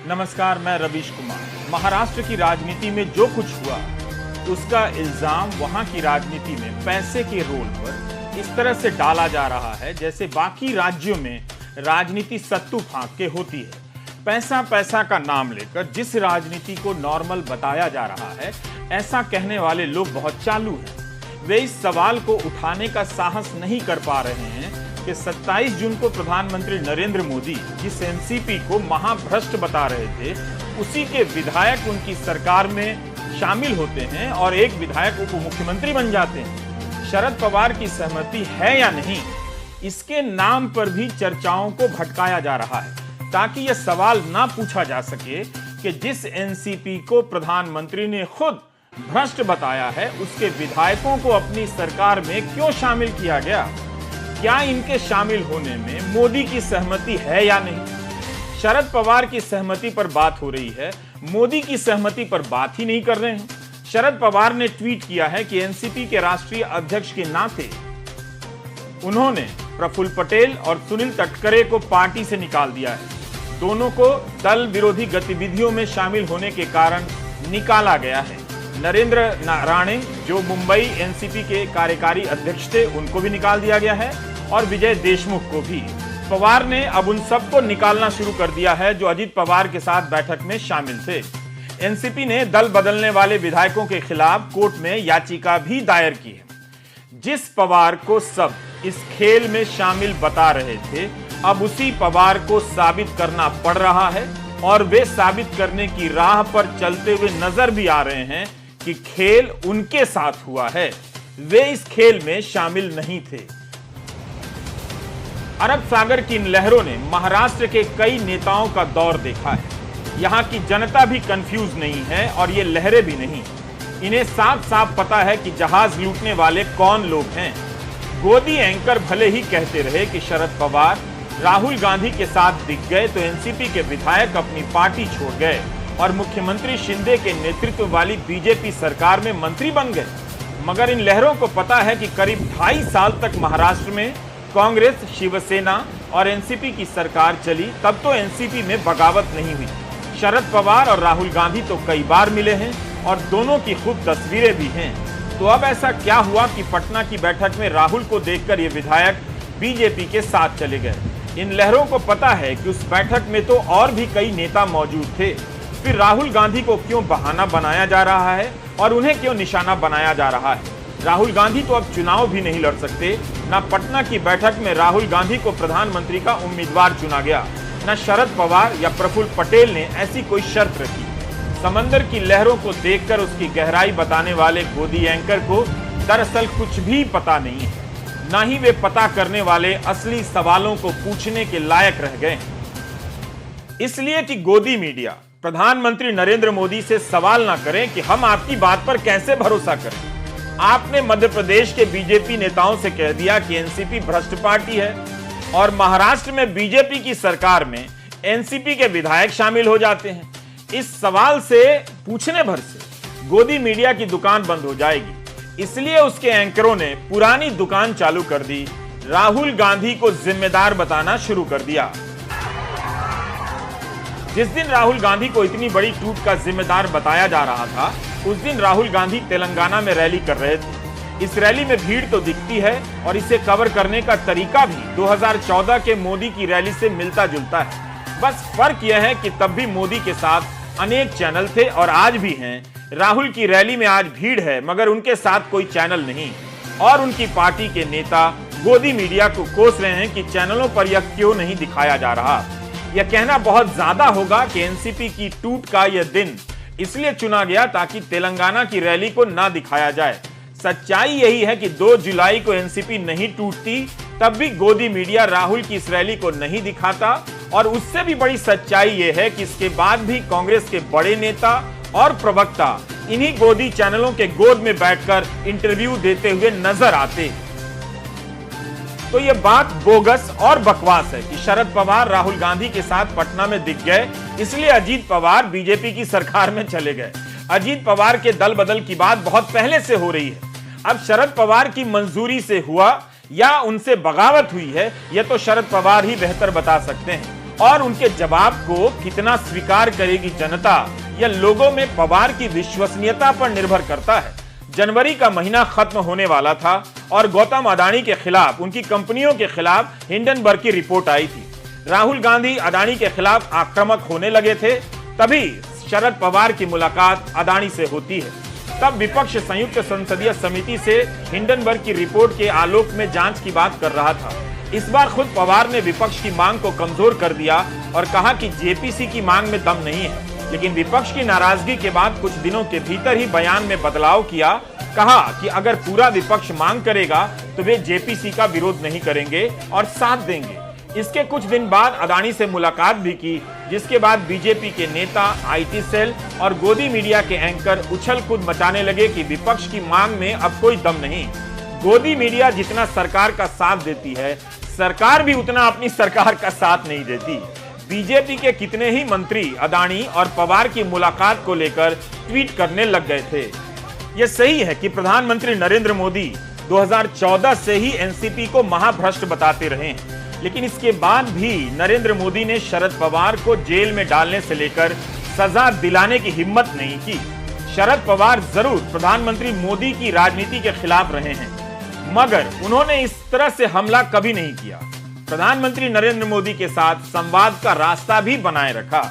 नमस्कार, मैं रवीश कुमार। महाराष्ट्र की राजनीति में जो कुछ हुआ उसका इल्जाम वहां की राजनीति में पैसे के रोल पर इस तरह से डाला जा रहा है जैसे बाकी राज्यों में राजनीति सत्तू फांक के होती है। पैसा पैसा का नाम लेकर जिस राजनीति को नॉर्मल बताया जा रहा है, ऐसा कहने वाले लोग बहुत चालू हैं। वे इस सवाल को उठाने का साहस नहीं कर पा रहे हैं कि 27 जून को प्रधानमंत्री नरेंद्र मोदी जिस एनसीपी को महाभ्रष्ट बता रहे थे, उसी के विधायक उनकी सरकार में शामिल होते हैं और एक विधायक उप मुख्यमंत्री बन जाते हैं। शरद पवार की सहमति है या नहीं, इसके नाम पर भी चर्चाओं को भटकाया जा रहा है ताकि यह सवाल ना पूछा जा सके कि जिस एनसीपी को प्रधानमंत्री ने खुद भ्रष्ट बताया है, उसके विधायकों को अपनी सरकार में क्यों शामिल किया गया। क्या इनके शामिल होने में मोदी की सहमति है या नहीं। शरद पवार की सहमति पर बात हो रही है, मोदी की सहमति पर बात ही नहीं कर रहे हैं। शरद पवार ने ट्वीट किया है कि एनसीपी के राष्ट्रीय अध्यक्ष के नाते उन्होंने प्रफुल्ल पटेल और सुनील तटकरे को पार्टी से निकाल दिया है। दोनों को दल विरोधी गतिविधियों में शामिल होने के कारण निकाला गया है। नरेंद्र राणे जो मुंबई एनसीपी के कार्यकारी अध्यक्ष थे, उनको भी निकाल दिया गया है और विजय देशमुख को भी। पवार ने अब उन सबको निकालना शुरू कर दिया है जो अजीत पवार के साथ बैठक में शामिल थे। एनसीपी ने दल बदलने वाले विधायकों के खिलाफ कोर्ट में याचिका भी दायर की है। जिस पवार को सब इस खेल में शामिल बता रहे थे, अब उसी पवार को साबित करना पड़ रहा है और वे साबित करने की राह पर चलते हुए नजर भी आ रहे हैं कि खेल उनके साथ हुआ है, वे इस खेल में शामिल नहीं थे। अरब सागर की इन लहरों ने महाराष्ट्र के कई नेताओं का दौर देखा है। यहां की जनता भी कंफ्यूज नहीं है और ये लहरें भी नहीं। इन्हें साफ साफ पता है कि जहाज लूटने वाले कौन लोग हैं। गोदी एंकर भले ही कहते रहे कि शरद पवार राहुल गांधी के साथ दिख गए तो एनसीपी के विधायक अपनी पार्टी छोड़ गए और मुख्यमंत्री शिंदे के नेतृत्व वाली बीजेपी सरकार में मंत्री बन गए, मगर इन लहरों को पता है कि करीब 2.5 साल तक महाराष्ट्र में कांग्रेस, शिवसेना और एनसीपी की सरकार चली, तब तो एनसीपी में बगावत नहीं हुई। शरद पवार और राहुल गांधी तो कई बार मिले हैं और दोनों की खूब तस्वीरें भी हैं। तो अब ऐसा क्या हुआ कि पटना की बैठक में राहुल को देखकर ये विधायक बीजेपी के साथ चले गए। इन लहरों को पता है कि उस बैठक में तो और भी कई नेता मौजूद थे। फिर राहुल गांधी को क्यों बहाना बनाया जा रहा है और उन्हें क्यों निशाना बनाया जा रहा है। राहुल गांधी तो अब चुनाव भी नहीं लड़ सकते। न पटना की बैठक में राहुल गांधी को प्रधानमंत्री का उम्मीदवार चुना गया, न शरद पवार या प्रफुल्ल पटेल ने ऐसी कोई शर्त रखी। समंदर की लहरों को देखकर उसकी गहराई बताने वाले गोदी एंकर को दरअसल कुछ भी पता नहीं है, ना ही वे पता करने वाले असली सवालों को पूछने के लायक रह गए। इसलिए कि गोदी मीडिया प्रधानमंत्री नरेंद्र मोदी से सवाल ना करें कि हम आपकी बात पर कैसे भरोसा करें। आपने मध्य प्रदेश के बीजेपी नेताओं से कह दिया कि एनसीपी भ्रष्ट पार्टी है और महाराष्ट्र में बीजेपी की सरकार में एनसीपी के विधायक शामिल हो जाते हैं। इस सवाल से पूछने भर से गोदी मीडिया की दुकान बंद हो जाएगी। इसलिए उसके एंकरों ने पुरानी दुकान चालू कर दी, राहुल गांधी को जिम्मेदार बताना शुरू कर दिया। जिस दिन राहुल गांधी को इतनी बड़ी टूट का जिम्मेदार बताया जा रहा था, उस दिन राहुल गांधी तेलंगाना में रैली कर रहे थे। इस रैली में भीड़ तो दिखती है और इसे कवर करने का तरीका भी 2014 के मोदी की रैली से मिलता जुलता है। बस फर्क यह है कि तब भी मोदी के साथ अनेक चैनल थे और आज भी हैं। राहुल की रैली में आज भीड़ है मगर उनके साथ कोई चैनल नहीं और उनकी पार्टी के नेता गोदी मीडिया को कोस रहे हैं कि चैनलों पर यह क्यों नहीं दिखाया जा रहा। यह कहना बहुत ज्यादा होगा कि एनसीपी की टूट का यह दिन इसलिए चुना गया ताकि तेलंगाना की रैली को ना दिखाया जाए। सच्चाई यही है कि 2 जुलाई को एनसीपी नहीं टूटती, तब भी गोदी मीडिया राहुल की इस रैली को नहीं दिखाता। और उससे भी बड़ी सच्चाई यह है कि इसके बाद भी कांग्रेस के बड़े नेता और प्रवक्ता इन्हीं गोदी चैनलों के गोद में बैठकर इंटरव्यू देते हुए नजर आते। तो यह बात बोगस और बकवास है कि शरद पवार राहुल गांधी के साथ पटना में दिख गए, इसलिए अजीत पवार बीजेपी की सरकार में चले गए। अजीत पवार के दल बदल की बात बहुत पहले से हो रही है। अब शरद पवार की मंजूरी से हुआ या उनसे बगावत हुई है, यह तो शरद पवार ही बेहतर बता सकते हैं। और उनके जवाब को कितना स्वीकार करेगी जनता, यह लोगों में पवार की विश्वसनीयता पर निर्भर करता है। जनवरी का महीना खत्म होने वाला था और गौतम अडानी के खिलाफ, उनकी कंपनियों के खिलाफ हिंडनबर्ग की रिपोर्ट आई थी। राहुल गांधी अडानी के खिलाफ आक्रामक होने लगे थे। तभी शरद पवार की मुलाकात अडानी से होती है। तब विपक्ष संयुक्त संसदीय समिति से हिंडनबर्ग की रिपोर्ट के आलोक में जांच की बात कर रहा था। इस बार खुद पवार ने विपक्ष की मांग को कमजोर कर दिया और कहा कि जेपीसी की मांग में दम नहीं है। लेकिन विपक्ष की नाराजगी के बाद कुछ दिनों के भीतर ही बयान में बदलाव किया। कहा कि अगर पूरा विपक्ष मांग करेगा तो वे जेपीसी का विरोध नहीं करेंगे और साथ देंगे। इसके कुछ दिन बाद अडानी से मुलाकात भी की, जिसके बाद बीजेपी के नेता, आईटी सेल और गोदी मीडिया के एंकर उछल कूद मचाने लगे कि विपक्ष की मांग में अब कोई दम नहीं। गोदी मीडिया जितना सरकार का साथ देती है, सरकार भी उतना अपनी सरकार का साथ नहीं देती। बीजेपी के कितने ही मंत्री अडानी और पवार की मुलाकात को लेकर ट्वीट करने लग गए थे। यह सही है कि प्रधानमंत्री नरेंद्र मोदी 2014 से ही एनसीपी को महाभ्रष्ट बताते रहे हैं, लेकिन इसके बाद भी नरेंद्र मोदी ने शरद पवार को जेल में डालने से लेकर सजा दिलाने की हिम्मत नहीं की। शरद पवार जरूर प्रधानमंत्री मोदी की राजनीति के खिलाफ रहे हैं, मगर उन्होंने इस तरह से हमला कभी नहीं किया। प्रधानमंत्री नरेंद्र मोदी के साथ संवाद का रास्ता भी बनाए रखा।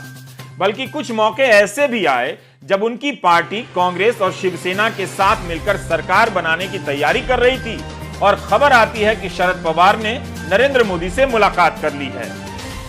बल्कि कुछ मौके ऐसे भी आए जब उनकी पार्टी कांग्रेस और शिवसेना के साथ मिलकर सरकार बनाने की तैयारी कर रही थी और खबर आती है कि शरद पवार ने नरेंद्र मोदी से मुलाकात कर ली है।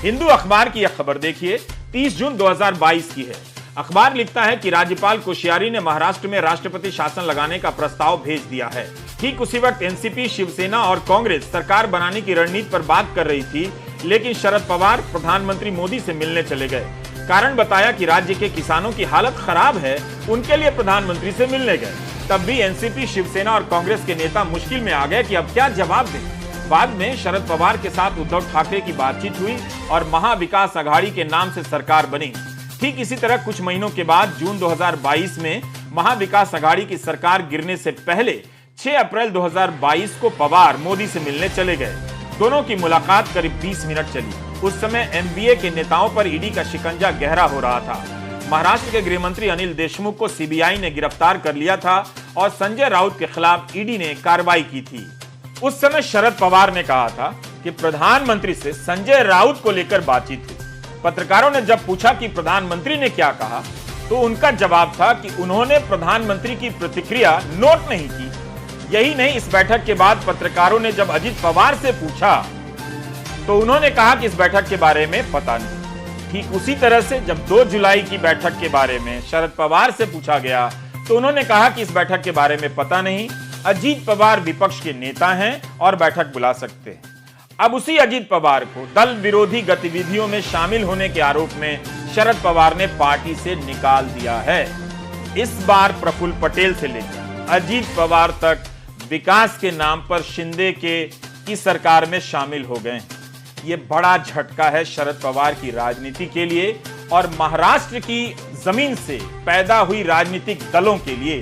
हिंदू अखबार की यह खबर देखिए, 30 जून 2022 की है। अखबार लिखता है कि राज्यपाल कोश्यारी ने महाराष्ट्र में राष्ट्रपति शासन लगाने का प्रस्ताव भेज दिया है। ठीक उसी वक्त एनसीपी, शिवसेना और कांग्रेस सरकार बनाने की रणनीति पर बात कर रही थी, लेकिन शरद पवार प्रधानमंत्री मोदी से मिलने चले गए। कारण बताया कि राज्य के किसानों की हालत खराब है, उनके लिए प्रधानमंत्री से मिलने गए। तब भी एनसीपी, शिवसेना और कांग्रेस के नेता मुश्किल में आ गए कि अब क्या जवाब दें। बाद में शरद पवार के साथ उद्धव ठाकरे की बातचीत हुई और महाविकास अघाड़ी के नाम से सरकार बनी। ठीक इसी तरह कुछ महीनों के बाद जून 2022 में महाविकास अघाड़ी की सरकार गिरने से पहले 6 अप्रैल 2022 को पवार मोदी से मिलने चले गए। दोनों की मुलाकात करीब 20 मिनट चली। उस समय एमबीए के नेताओं पर ईडी का शिकंजा गहरा हो रहा था। महाराष्ट्र के गृह मंत्री अनिल देशमुख को सीबीआई ने गिरफ्तार कर लिया था और संजय राउत के खिलाफ ईडी ने कार्रवाई की थी। उस समय शरद पवार ने कहा था कि प्रधानमंत्री से संजय राउत को लेकर बातचीत हुई। पत्रकारों ने जब पूछा कि प्रधानमंत्री ने क्या कहा, तो उनका जवाब था कि उन्होंने प्रधानमंत्री की प्रतिक्रिया नोट नहीं की। यही नहीं, इस बैठक के बाद पत्रकारों ने जब अजित पवार से पूछा तो उन्होंने कहा कि इस बैठक के बारे में पता नहीं। ठीक उसी तरह से जब 2 जुलाई की बैठक के बारे में शरद पवार से पूछा गया तो उन्होंने कहा कि इस बैठक के बारे में पता नहीं। अजीत पवार विपक्ष के नेता हैं और बैठक बुला सकते हैं। अब उसी अजीत पवार को दल विरोधी गतिविधियों में शामिल होने के आरोप में शरद पवार ने पार्टी से निकाल दिया है। इस बार प्रफुल्ल पटेल से लेकर अजीत पवार तक विकास के नाम पर शिंदे की सरकार में शामिल हो गए। ये बड़ा झटका है शरद पवार की राजनीति के लिए और महाराष्ट्र की जमीन से पैदा हुई राजनीतिक दलों के लिए।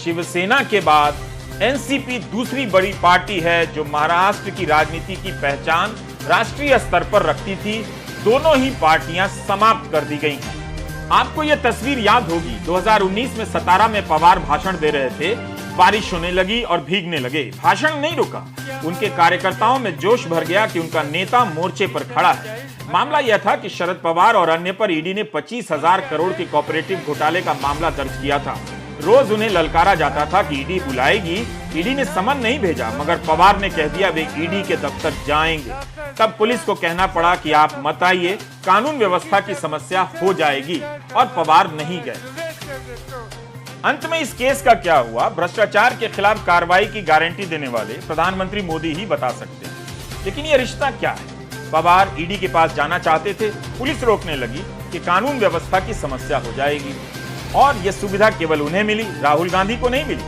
शिवसेना के बाद एनसीपी दूसरी बड़ी पार्टी है जो महाराष्ट्र की राजनीति की पहचान राष्ट्रीय स्तर पर रखती थी। दोनों ही पार्टियां समाप्त कर दी गई हैं। आपको यह तस्वीर याद होगी, 2019 में सतारा में पवार भाषण दे रहे थे, बारिश होने लगी और भीगने लगे। भाषण नहीं रुका, उनके कार्यकर्ताओं में जोश भर गया कि उनका नेता मोर्चे पर खड़ा है। मामला यह था कि शरद पवार और अन्य पर ईडी ने 25,000 करोड़ के कोऑपरेटिव घोटाले का मामला दर्ज किया था। रोज उन्हें ललकारा जाता था कि ईडी बुलाएगी। ईडी ने समन नहीं भेजा, मगर पवार ने कह दिया वे ईडी के दफ्तर जाएंगे। तब पुलिस को कहना पड़ा कि आप मत आइए, कानून व्यवस्था की समस्या हो जाएगी, और पवार नहीं गए। अंत में इस केस का क्या हुआ, भ्रष्टाचार के खिलाफ कार्रवाई की गारंटी देने वाले प्रधानमंत्री मोदी ही बता सकते हैं। लेकिन ये रिश्ता क्या है? पवार ईडी के पास जाना चाहते थे, पुलिस रोकने लगी कि कानून व्यवस्था की समस्या हो जाएगी, और यह सुविधा केवल उन्हें मिली, राहुल गांधी को नहीं मिली।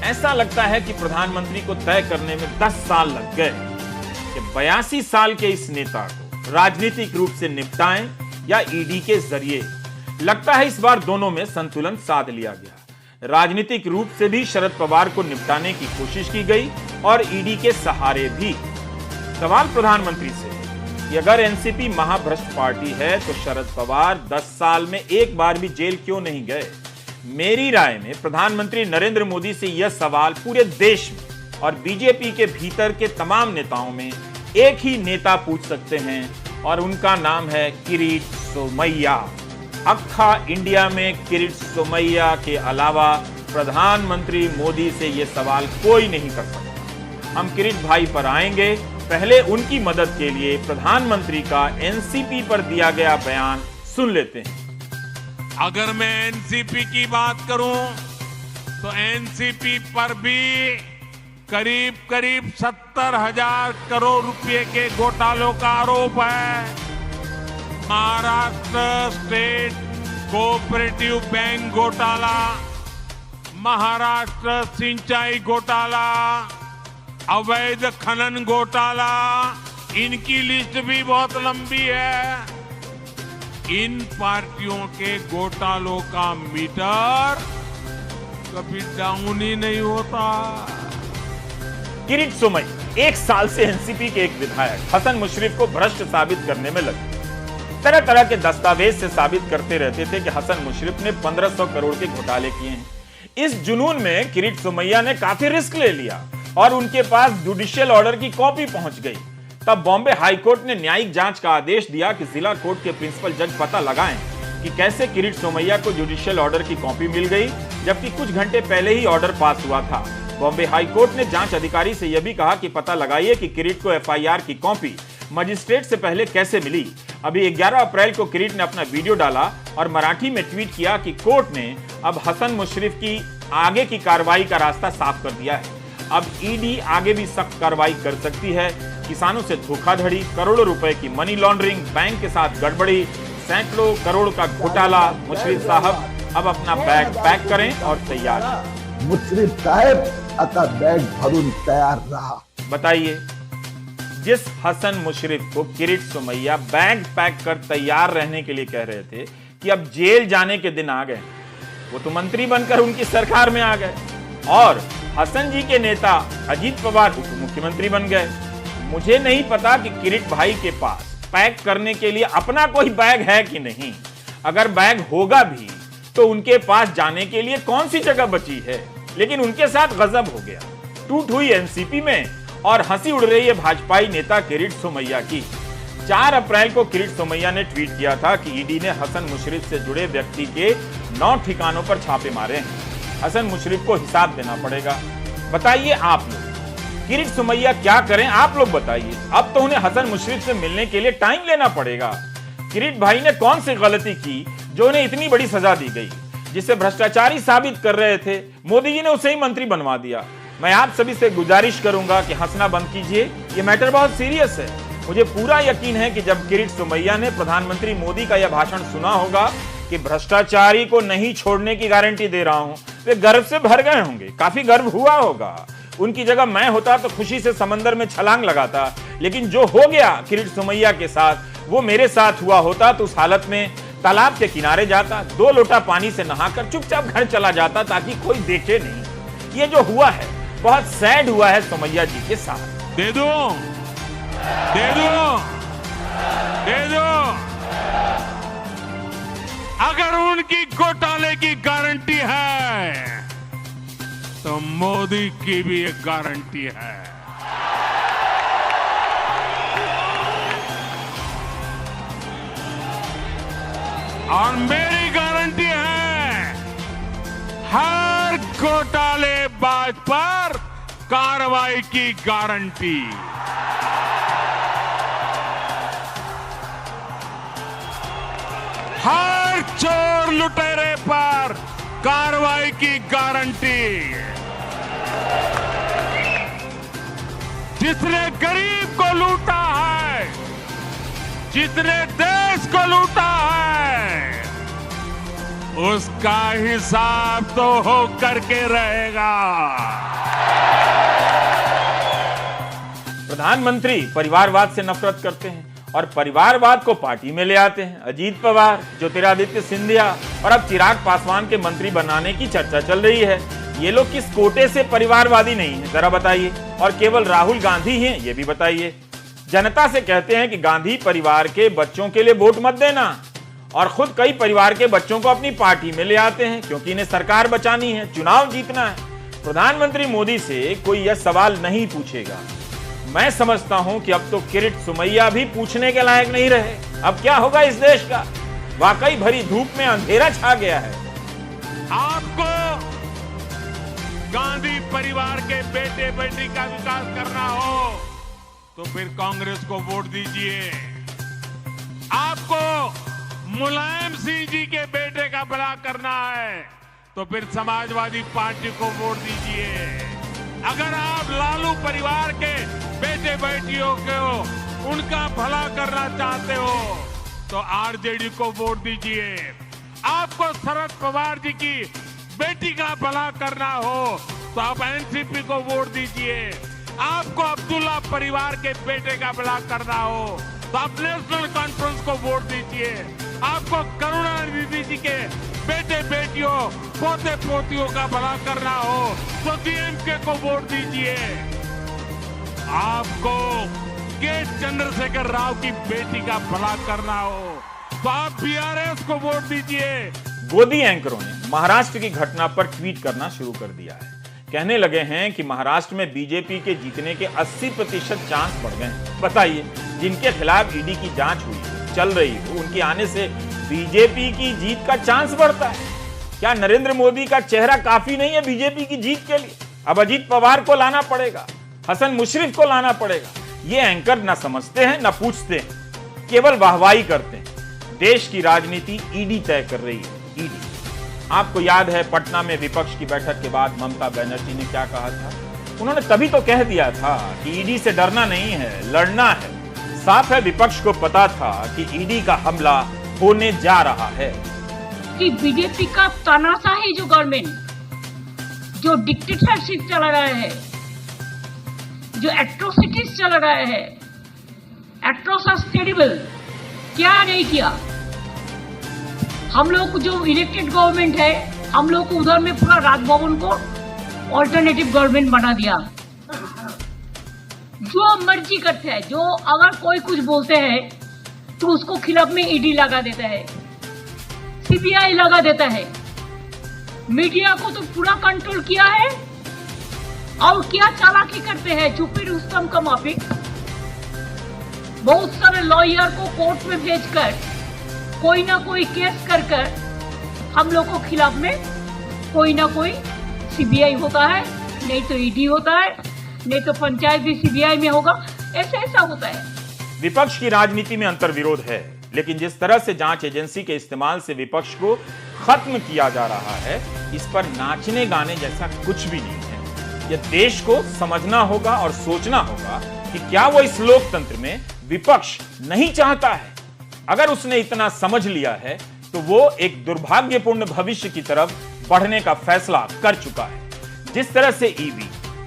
ऐसा लगता है कि प्रधानमंत्री को तय करने में 10 साल लग गए कि 82 साल के इस नेता को राजनीतिक रूप से निपटाएं या ईडी के जरिए। लगता है इस बार दोनों में संतुलन साध लिया गया। राजनीतिक रूप से भी शरद पवार को निपटाने की कोशिश की गई और ईडी के सहारे भी। सवाल प्रधानमंत्री से, कि अगर एनसीपी महाभ्रष्ट पार्टी है तो शरद पवार 10 साल में एक बार भी जेल क्यों नहीं गए? मेरी राय में प्रधानमंत्री नरेंद्र मोदी से यह सवाल पूरे देश में और बीजेपी के भीतर के तमाम नेताओं में एक ही नेता पूछ सकते हैं और उनका नाम है किरीट सोमैया। अक्खा इंडिया में किरीट सोमैया के अलावा प्रधानमंत्री मोदी से यह सवाल कोई नहीं कर सकता। हम किरीट भाई पर आएंगे, पहले उनकी मदद के लिए प्रधानमंत्री का एनसीपी पर दिया गया बयान सुन लेते हैं। अगर मैं एनसीपी की बात करूं तो एनसीपी पर भी करीब 70,000 करोड़ रुपए के घोटालों का आरोप है। महाराष्ट्र स्टेट कोऑपरेटिव बैंक घोटाला, महाराष्ट्र सिंचाई घोटाला, अवैध खनन घोटाला, इनकी लिस्ट भी बहुत लंबी है। इन पार्टियों के घोटालों का मीटर कभी डाउन ही नहीं होता। किरीट सोमैया 1 साल से एनसीपी के एक विधायक हसन मुशर्रफ को भ्रष्ट साबित करने में लगे। तरह तरह के दस्तावेज से साबित करते रहते थे कि हसन मुशर्रफ ने 1500 करोड़ के घोटाले किए हैं। इस जुनून में किरीट सोमैया ने काफी रिस्क ले लिया और उनके पास जुडिशियल ऑर्डर की कॉपी पहुंच गई। तब बॉम्बे हाई कोर्ट ने न्यायिक जांच का आदेश दिया कि जिला कोर्ट के प्रिंसिपल जज पता लगाएं कि कैसे किरीट सोमैया को जुडिशियल ऑर्डर की कॉपी मिल गई, जबकि कुछ घंटे पहले ही ऑर्डर पास हुआ था। बॉम्बे हाई कोर्ट ने जांच अधिकारी से यह भी कहा कि पता लगाइए कि किरीट को एफआईआर की कॉपी मजिस्ट्रेट से पहले कैसे मिली। अभी 11 अप्रैल को किरीट ने अपना वीडियो डाला और मराठी में ट्वीट किया कि कोर्ट ने अब हसन मुशर्रफ की आगे की कार्रवाई का रास्ता साफ कर दिया है। अब ईडी आगे भी सख्त कार्रवाई कर सकती है। किसानों से धोखाधड़ी, करोड़ों रुपए की मनी लॉन्ड्रिंग, बैंक के साथ गड़बड़ी, सैकड़ों करोड़ का घोटाला। मुशर्रफ साहब अब अपना बैग पैक करें और तैयार हैं। मुशर्रफ साहब आता बैग भरून तैयार रहा। बताइए, जिस हसन मुशर्रफ को किरीट सोमैया बैग पैक कर तैयार रहने के लिए कह रहे थे कि अब जेल जाने के दिन आ गए, वो तो मंत्री बनकर उनकी सरकार में आ गए और हसन जी के नेता अजीत पवार उप मुख्यमंत्री बन गए। मुझे नहीं पता कि किरीट भाई के पास पैक करने के लिए अपना कोई बैग है कि नहीं। अगर बैग होगा भी तो उनके पास जाने के लिए कौन सी जगह बची है। लेकिन उनके साथ गजब हो गया, टूट हुई एनसीपी में और हंसी उड़ रही है भाजपाई नेता किरीट सोमैया की। 4 अप्रैल को किरीट सोमैया ने ट्वीट किया था कि ईडी ने हसन मुशर्रफ से जुड़े व्यक्ति के 9 ठिकानों पर छापे मारे हैं। हसन मुशर्रफ को हिसाब देना पड़ेगा। बताइए आप लोग, किरीट सोमैया क्या करें? आप लोग बताइए। अब तो उन्हें हसन मुशर्रफ से मिलने के लिए टाइम लेना पड़ेगा। किरीट भाई ने कौन सी गलती की जो उन्हें इतनी बड़ी सजा दी गई? जिसे भ्रष्टाचारी साबित कर रहे थे, मोदी जी ने उसे ही मंत्री बनवा दिया। मैं आप सभी से गुजारिश करूंगा कि हंसना बंद कीजिए, ये मैटर बहुत सीरियस है। मुझे पूरा यकीन है कि जब किरीट सोमैया ने प्रधानमंत्री मोदी का यह भाषण सुना होगा कि भ्रष्टाचारी को नहीं छोड़ने की गारंटी दे रहा हूं, वे गर्व से भर गए होंगे, काफी गर्व हुआ होगा। उनकी जगह मैं होता तो खुशी से समंदर में छलांग लगाता। लेकिन जो हो गया किरीट सोमैया के साथ, वो मेरे साथ हुआ होता तो उस हालत में तालाब के किनारे जाता, 2 लोटा पानी से नहाकर चुपचाप घर चला जाता ताकि कोई देखे नहीं। ये जो हुआ है बहुत सैड हुआ है सोमैया जी के साथ। दे दो, दे दो, दे दो। अगर उनकी घोटाले की गारंटी है तो मोदी की भी एक गारंटी है। और मेरी गारंटी है, हर घोटालेबाज पर कार्रवाई की गारंटी। हर चोर लुटेरे पर कार्रवाई की गारंटी। जिसने गरीब को लूटा है, जिसने देश को लूटा है, उसका हिसाब तो हो करके रहेगा। प्रधानमंत्री परिवारवाद से नफरत करते हैं और परिवारवाद को पार्टी में ले आते हैं। अजीत पवार, ज्योतिरादित्य सिंधिया और अब चिराग पासवान के मंत्री बनाने की चर्चा चल रही है। ये लोग किस कोटे से परिवारवादी नहीं है, जरा बताइए। और केवल राहुल गांधी हैं, ये भी बताइए। जनता से कहते हैं कि गांधी परिवार के बच्चों के लिए वोट मत देना, और खुद कई परिवार के बच्चों को अपनी पार्टी में ले आते हैं क्योंकि इन्हें सरकार बचानी है, चुनाव जीतना है। प्रधानमंत्री मोदी से कोई यह सवाल नहीं पूछेगा। मैं समझता हूं कि अब तो किरीट सुमैया भी पूछने के लायक नहीं रहे। अब क्या होगा इस देश का? वाकई भरी धूप में अंधेरा छा गया है। आपको गांधी परिवार के बेटे बेटी का विकास करना हो तो फिर कांग्रेस को वोट दीजिए। आपको मुलायम सिंह जी के बेटे का भला करना है तो फिर समाजवादी पार्टी को वोट दीजिए। अगर आप लालू परिवार के बेटे बेटियों को उनका भला करना चाहते हो तो आरजेडी को वोट दीजिए। आपको शरद पवार जी की बेटी का भला करना हो तो आप एनसीपी को वोट दीजिए। आपको अब्दुल्ला परिवार के बेटे का भला करना हो तो आप नेशनल कॉन्फ्रेंस को वोट दीजिए। आपको करुणानिधि जी के बेटे बेटियों पोते पोतियों का भला करना हो तो डीएमके को वोट दीजिए। आपको के चंद्रशेखर राव की बेटी का भला करना हो तो आप बीआरएस को वोट दीजिए। गोदी एंकरों ने महाराष्ट्र की घटना पर ट्वीट करना शुरू कर दिया है। कहने लगे हैं कि महाराष्ट्र में बीजेपी के जीतने के 80% चांस बढ़ गए हैं। बताइए, जिनके खिलाफ ईडी की जांच हुई चल रही हो उनके आने से बीजेपी की जीत का चांस बढ़ता है। क्या नरेंद्र मोदी का चेहरा काफी नहीं है बीजेपी की जीत के लिए? अब अजीत पवार को लाना पड़ेगा, हसन मुशर्रफ को लाना पड़ेगा। ये एंकर न समझते हैं न पूछते हैं, केवल वाहवाही करते हैं। देश की राजनीति ईडी तय कर रही है। ईडी, आपको याद है पटना में विपक्ष की बैठक के बाद ममता बनर्जी ने क्या कहा था? उन्होंने तभी तो कह दिया था कि ईडी से डरना नहीं है, लड़ना है। साफ है विपक्ष को पता था कि ईडी का हमला होने जा रहा है। कि बीजेपी का तानाशाही जो गवर्नमेंट, जो डिक्टेटरशिप चला रहा है, जो एट्रोसिटीज चला रहा है, एट्रोसिटीज टेरिबल, क्या नहीं किया। हम लोग जो इलेक्टेड गवर्नमेंट है, हम लोग को उधर में पूरा राजभवन को ऑल्टरनेटिव गवर्नमेंट बना दिया। जो मर्जी करते हैं, जो अगर कोई कुछ बोलते हैं तो उसको खिलाफ में ईडी लगा देता है, सीबीआई लगा देता है। मीडिया को तो पूरा कंट्रोल किया है। और क्या चालाकी करते हैं, चुप्पी रुस्तम का माफिक बहुत सारे लॉयर को कोर्ट में भेजकर कोई ना कोई केस कर हम लोग को खिलाफ में कोई ना कोई सीबीआई होता है, नहीं तो ईडी होता है, नहीं तो पंचायत भी सीबीआई में होगा। ऐसा होता है। विपक्ष की राजनीति में अंतर्विरोध है, लेकिन जिस तरह से जांच एजेंसी के इस्तेमाल से विपक्ष को खत्म किया जा रहा है, इस पर नाचने गाने जैसा कुछ भी नहीं है। यह देश को समझना होगा और सोचना होगा कि क्या वो इस लोकतंत्र में विपक्ष नहीं चाहता है। अगर उसने इतना समझ लिया है तो वो एक दुर्भाग्यपूर्ण भविष्य की तरफ बढ़ने का फैसला कर चुका है। जिस तरह से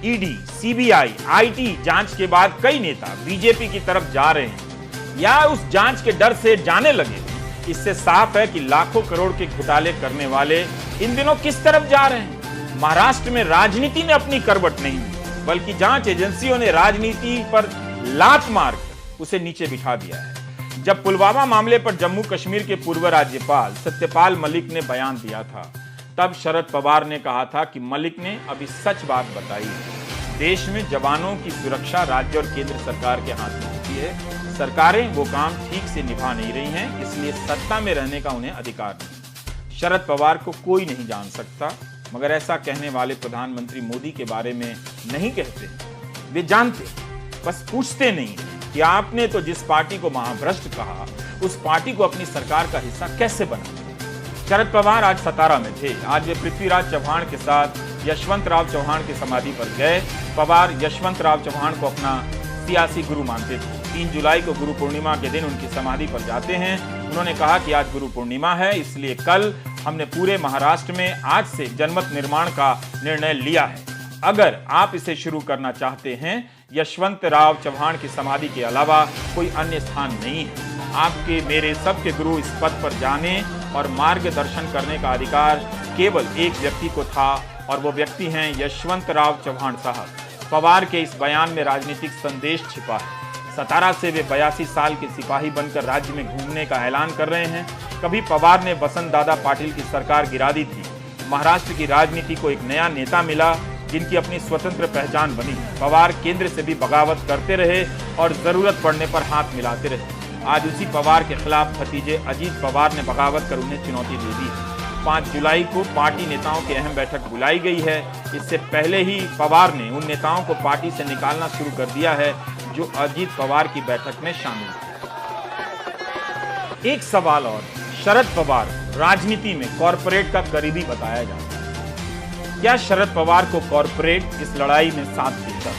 ईडी, सीबीआई, आईटी जांच के बाद कई नेता बीजेपी की तरफ जा रहे हैं या उस जांच के डर से जाने लगे, इससे साफ है कि लाखों करोड़ के घोटाले करने वाले इन दिनों किस तरफ जा रहे हैं। महाराष्ट्र में राजनीति ने अपनी करवट नहीं ली, बल्कि जांच एजेंसियों ने राजनीति पर लात मारकर उसे नीचे बिठा दिया है। जब पुलवामा मामले पर जम्मू कश्मीर के पूर्व राज्यपाल सत्यपाल मलिक ने बयान दिया था, तब शरद पवार ने कहा था कि मलिक ने अभी सच बात बताई है। देश में जवानों की सुरक्षा राज्य और केंद्र सरकार के हाथ में होती है। सरकारें वो काम ठीक से निभा नहीं रही हैं, इसलिए सत्ता में रहने का उन्हें अधिकार नहीं। शरद पवार को कोई नहीं जान सकता, मगर ऐसा कहने वाले प्रधानमंत्री मोदी के बारे में नहीं कहते। वे जानते, बस पूछते नहीं कि आपने तो जिस पार्टी को महाभ्रष्ट कहा, उस पार्टी को अपनी सरकार का हिस्सा कैसे बना। शरद पवार आज सतारा में थे। आज वे पृथ्वीराज चव्हाण के साथ यशवंतराव चव्हाण की समाधि पर गए। पवार यशवंतराव चव्हाण को अपना सियासी गुरु मानते थे। 3 जुलाई को गुरु पूर्णिमा के दिन उनकी समाधि पर जाते हैं। उन्होंने कहा कि आज गुरु पूर्णिमा है, इसलिए कल हमने पूरे महाराष्ट्र में आज से जनमत निर्माण का निर्णय लिया है। अगर आप इसे शुरू करना चाहते हैं, यशवंतराव चव्हाण की समाधि के अलावा कोई अन्य स्थान नहीं है। आपके मेरे सबके गुरु इस पद पर जाने और मार्गदर्शन करने का अधिकार केवल एक व्यक्ति को था, और वो व्यक्ति हैं यशवंतराव चव्हाण साहब। पवार के इस बयान में राजनीतिक संदेश छिपा है। 17 से वे 82 साल के सिपाही बनकर राज्य में घूमने का ऐलान कर रहे हैं। कभी पवार ने वसंत दादा पाटिल की सरकार गिरा दी थी। महाराष्ट्र की राजनीति को एक नया नेता मिला जिनकी अपनी स्वतंत्र पहचान बनी। पवार केंद्र से भी बगावत करते रहे और जरूरत पड़ने पर हाथ मिलाते रहे। आज उसी पवार के खिलाफ भतीजे अजीत पवार ने बगावत कर उन्हें चुनौती दे दी। 5 जुलाई को पार्टी नेताओं की अहम बैठक बुलाई गई है। इससे पहले ही पवार ने उन नेताओं को पार्टी से निकालना शुरू कर दिया है जो अजीत पवार की बैठक में शामिल थे। एक सवाल और, शरद पवार राजनीति में कॉर्पोरेट का करीबी बताया जाता है। क्या शरद पवार को कॉर्पोरेट इस लड़ाई में साथ देगा?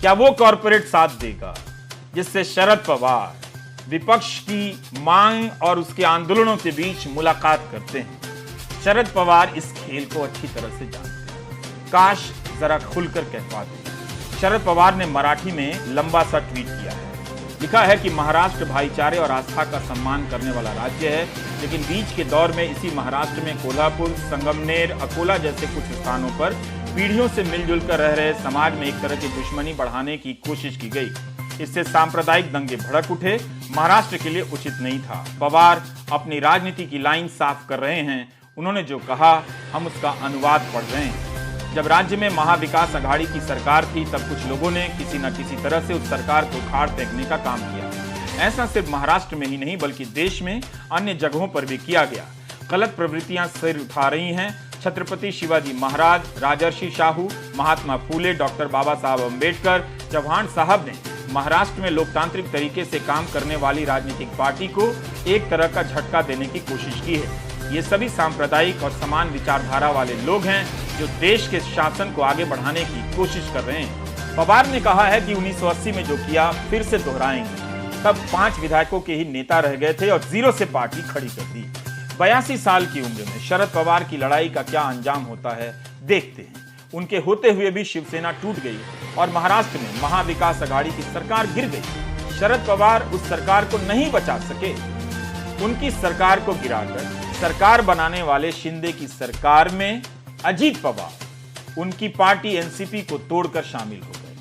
क्या वो कॉर्पोरेट साथ देगा जिससे शरद पवार विपक्ष की मांग और उसके आंदोलनों के बीच मुलाकात करते हैं? शरद पवार इस खेल को अच्छी तरह से जानते हैं। काश जरा खुलकर कह पाते। शरद पवार ने मराठी में लंबा सा ट्वीट किया है। लिखा है कि महाराष्ट्र भाईचारे और आस्था का सम्मान करने वाला राज्य है, लेकिन बीच के दौर में इसी महाराष्ट्र में कोल्हापुर, संगमनेर, अकोला जैसे कुछ स्थानों पर पीढ़ियों से मिलजुल कर रह रहे समाज में एक तरह की दुश्मनी बढ़ाने की कोशिश की गई। इससे सांप्रदायिक दंगे भड़क उठे। महाराष्ट्र के लिए उचित नहीं था। पवार अपनी राजनीति की लाइन साफ कर रहे हैं। उन्होंने जो कहा हम उसका अनुवाद पढ़ रहे हैं। जब राज्य में महाविकास अघाड़ी की सरकार थी तब कुछ लोगों ने किसी न किसी तरह से उस सरकार को उखाड़ फेंकने का काम किया। ऐसा सिर्फ महाराष्ट्र में ही नहीं बल्कि देश में अन्य जगहों पर भी किया गया। गलत प्रवृत्तियां सिर उठा रही हैं। छत्रपति शिवाजी महाराज, राजर्षि शाहू, महात्मा फूले, डॉक्टर बाबा साहब अम्बेडकर, चौहान साहब ने महाराष्ट्र में लोकतांत्रिक तरीके से काम करने वाली राजनीतिक पार्टी को एक तरह का झटका देने की कोशिश की है। ये सभी सांप्रदायिक और समान विचारधारा वाले लोग हैं जो देश के शासन को आगे बढ़ाने की कोशिश कर रहे हैं। पवार ने कहा है कि 1980 में जो किया फिर से दोहराएंगे। तब 5 विधायकों के ही नेता रह गए थे और 0 से पार्टी खड़ी कर दी। 82 साल की उम्र में शरद पवार की लड़ाई का क्या अंजाम होता है देखते हैं। उनके होते हुए भी शिवसेना टूट गई और महाराष्ट्र में महाविकास अघाड़ी की सरकार गिर गई। शरद पवार उस सरकार को नहीं बचा सके। उनकी सरकार को गिराकर सरकार बनाने वाले शिंदे की सरकार में अजीत पवार उनकी पार्टी एनसीपी को तोड़कर शामिल हो गए।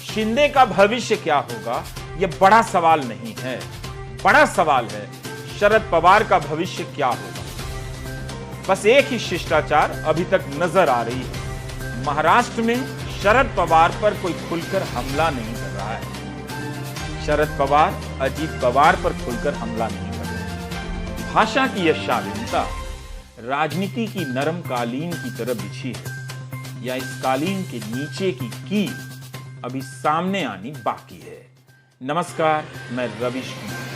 शिंदे का भविष्य क्या होगा यह बड़ा सवाल नहीं है। बड़ा सवाल है शरद पवार का भविष्य क्या होगा। बस एक ही शिष्टाचार अभी तक नजर आ रही है। महाराष्ट्र में शरद पवार पर कोई खुलकर हमला नहीं कर रहा है। शरद पवार अजीत पवार पर खुलकर हमला नहीं कर रहे हैं। भाषा की यह शालीनता राजनीति की नरम कालीन की तरह बिछी है या इस कालीन के नीचे की कील अभी सामने आनी बाकी है। नमस्कार, मैं रविश कुमार।